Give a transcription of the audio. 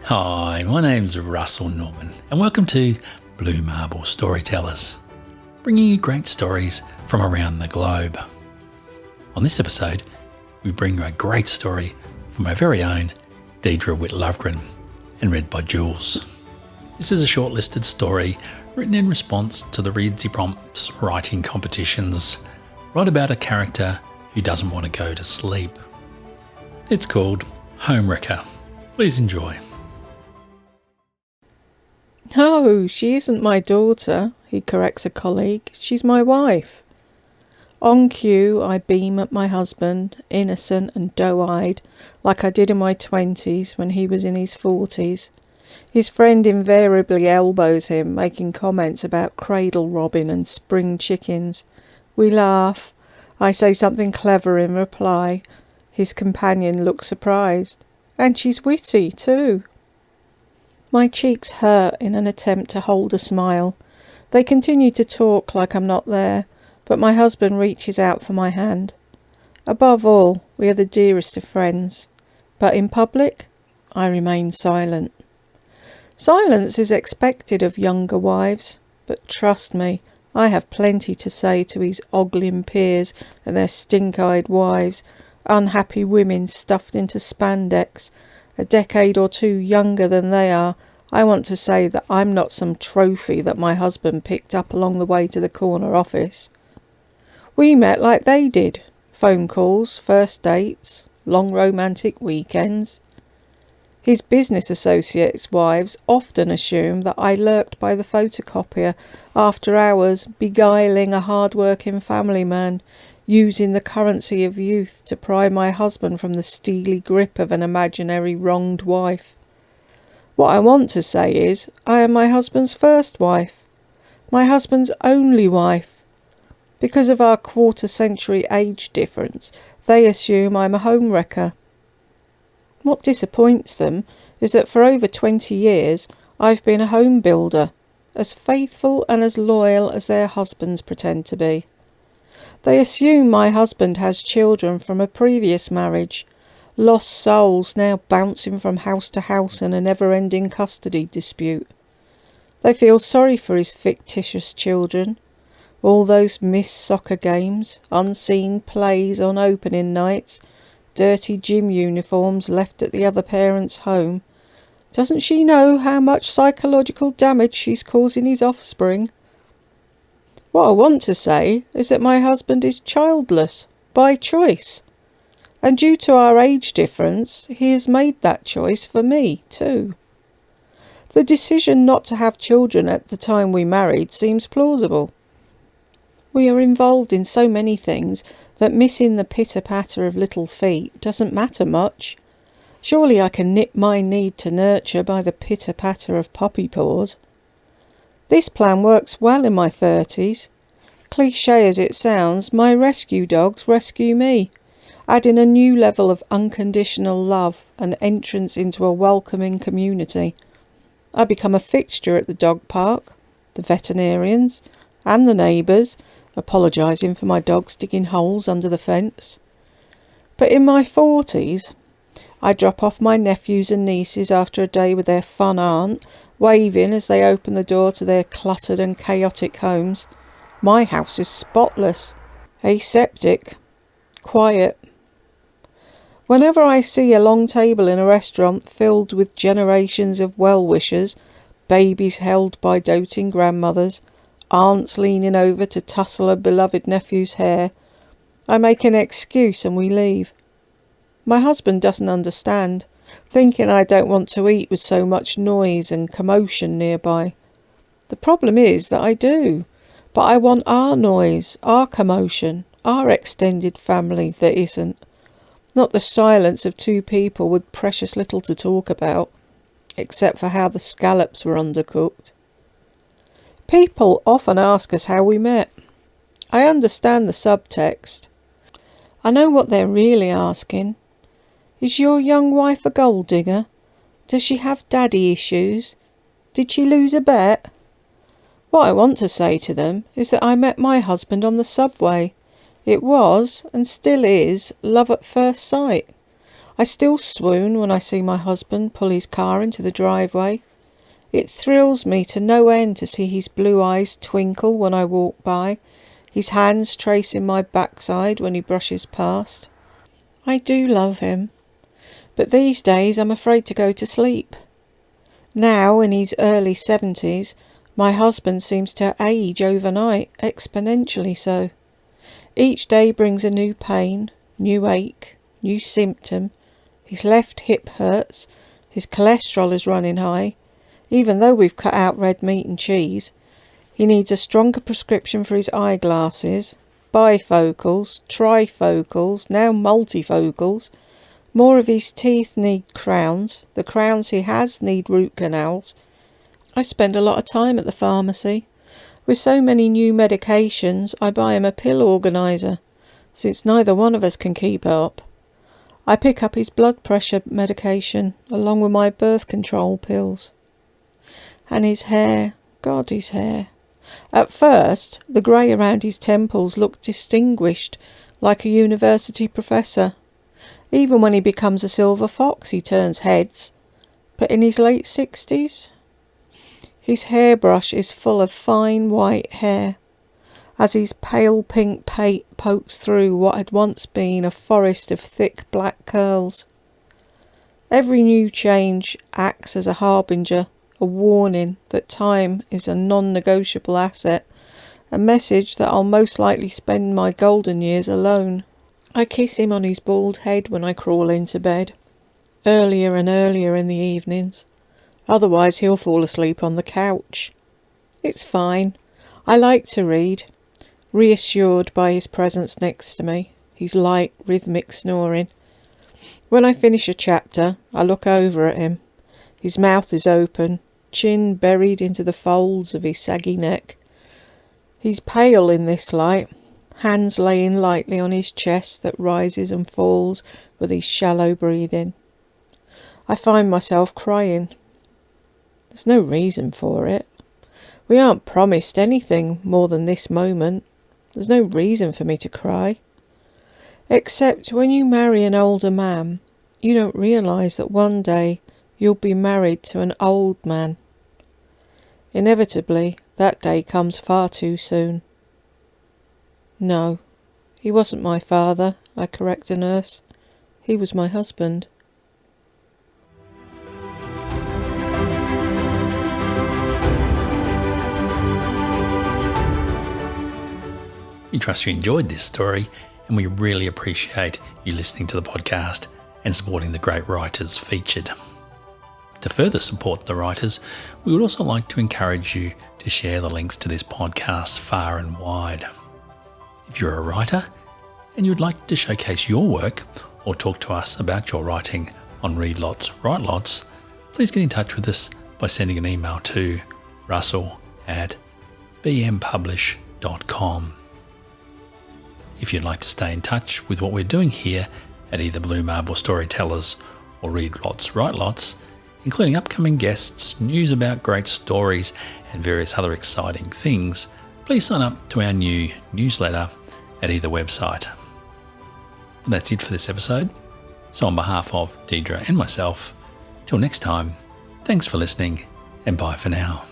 Hi, my name's Russell Norman and welcome to Blue Marble Storytellers, bringing you great stories from around the globe. On this episode, we bring you a great story from my very own Deidra with Lovegren and read by Jools. This is a shortlisted story written in response to the Readsy Prompts writing competitions, right about a character who doesn't want to go to sleep. It's called Homewrecker. Please enjoy. "Oh, she isn't my daughter," he corrects a colleague. "She's my wife." On cue, I beam at my husband, innocent and doe-eyed, like I did in my 20s when he was in his 40s. His friend invariably elbows him, making comments about cradle robbing and spring chickens. We laugh. I say something clever in reply. His companion looks surprised. And she's witty, too. My cheeks hurt in an attempt to hold a smile. They continue to talk like I'm not there, but my husband reaches out for my hand. Above all, we are the dearest of friends. But in public, I remain silent. Silence is expected of younger wives, but trust me, I have plenty to say to his ogling peers and their stink-eyed wives, unhappy women stuffed into spandex, a decade or two younger than they are. I want to say that I'm not some trophy that my husband picked up along the way to the corner office. We met like they did. Phone calls, first dates, long romantic weekends. His business associates' wives often assume that I lurked by the photocopier after hours, beguiling a hard-working family man, using the currency of youth to pry my husband from the steely grip of an imaginary wronged wife. What I want to say is, I am my husband's first wife, my husband's only wife. Because of our quarter-century age difference, they assume I'm a homewrecker. What disappoints them is that for over 20 years I've been a home builder, as faithful and as loyal as their husbands pretend to be. They assume my husband has children from a previous marriage, lost souls now bouncing from house to house in a never-ending custody dispute. They feel sorry for his fictitious children, all those missed soccer games, unseen plays on opening nights, dirty gym uniforms left at the other parent's home. Doesn't she know how much psychological damage she's causing his offspring? What I want to say is that my husband is childless, by choice. And due to our age difference, he has made that choice for me, too. The decision not to have children at the time we married seems plausible. We are involved in so many things that missing the pitter-patter of little feet doesn't matter much. Surely I can nip my need to nurture by the pitter-patter of poppy paws. This plan works well in my 30s. Cliché as it sounds, my rescue dogs rescue me, adding a new level of unconditional love and entrance into a welcoming community. I become a fixture at the dog park, the veterinarians, and the neighbours, apologising for my dogs digging holes under the fence. But in my 40s, I drop off my nephews and nieces after a day with their fun aunt, waving as they open the door to their cluttered and chaotic homes. My house is spotless, aseptic, quiet. Whenever I see a long table in a restaurant filled with generations of well-wishers, babies held by doting grandmothers, aunts leaning over to tussle a beloved nephew's hair, I make an excuse and we leave. My husband doesn't understand, thinking I don't want to eat with so much noise and commotion nearby. The problem is that I do, but I want our noise, our commotion, our extended family that isn't, not the silence of two people with precious little to talk about, except for how the scallops were undercooked. People often ask us how we met. I understand the subtext. I know what they're really asking. Is your young wife a gold digger? Does she have daddy issues? Did she lose a bet? What I want to say to them is that I met my husband on the subway. It was, and still is, love at first sight. I still swoon when I see my husband pull his car into the driveway. It thrills me to no end to see his blue eyes twinkle when I walk by, his hands tracing my backside when he brushes past. I do love him, but these days I'm afraid to go to sleep. Now, in his early 70s, my husband seems to age overnight, exponentially so. Each day brings a new pain, new ache, new symptom. His left hip hurts, his cholesterol is running high. Even though we've cut out red meat and cheese, he needs a stronger prescription for his eyeglasses, bifocals, trifocals, now multifocals. More of his teeth need crowns. The crowns he has need root canals. I spend a lot of time at the pharmacy. With so many new medications, I buy him a pill organiser, since neither one of us can keep up. I pick up his blood pressure medication, along with my birth control pills. And his hair, God, his hair. At first, the grey around his temples looked distinguished, like a university professor. Even when he becomes a silver fox, he turns heads. But in his late 60s, his hairbrush is full of fine white hair, as his pale pink pate pokes through what had once been a forest of thick black curls. Every new change acts as a harbinger, a warning that time is a non-negotiable asset, a message that I'll most likely spend my golden years alone. I kiss him on his bald head when I crawl into bed, earlier and earlier in the evenings. Otherwise he'll fall asleep on the couch. It's fine. I like to read, reassured by his presence next to me, his light, rhythmic snoring. When I finish a chapter, I look over at him. His mouth is open, chin buried into the folds of his saggy neck. He's pale in this light, hands laying lightly on his chest that rises and falls with his shallow breathing. I find myself crying. There's no reason for it. We aren't promised anything more than this moment. There's no reason for me to cry. Except when you marry an older man, you don't realise that one day you'll be married to an old man. Inevitably, that day comes far too soon. No, he wasn't my father, I correct a nurse. He was my husband. We trust you enjoyed this story, and we really appreciate you listening to the podcast and supporting the great writers featured. To further support the writers, we would also like to encourage you to share the links to this podcast far and wide. If you're a writer and you'd like to showcase your work or talk to us about your writing on Read Lots, Write Lots, please get in touch with us by sending an email to russell@bmpublish.com. If you'd like to stay in touch with what we're doing here at either Blue Marble Storytellers or Read Lots, Write Lots, including upcoming guests, news about great stories and various other exciting things, please sign up to our new newsletter at either website. But that's it for this episode. So on behalf of Deidra and myself, till next time, thanks for listening and bye for now.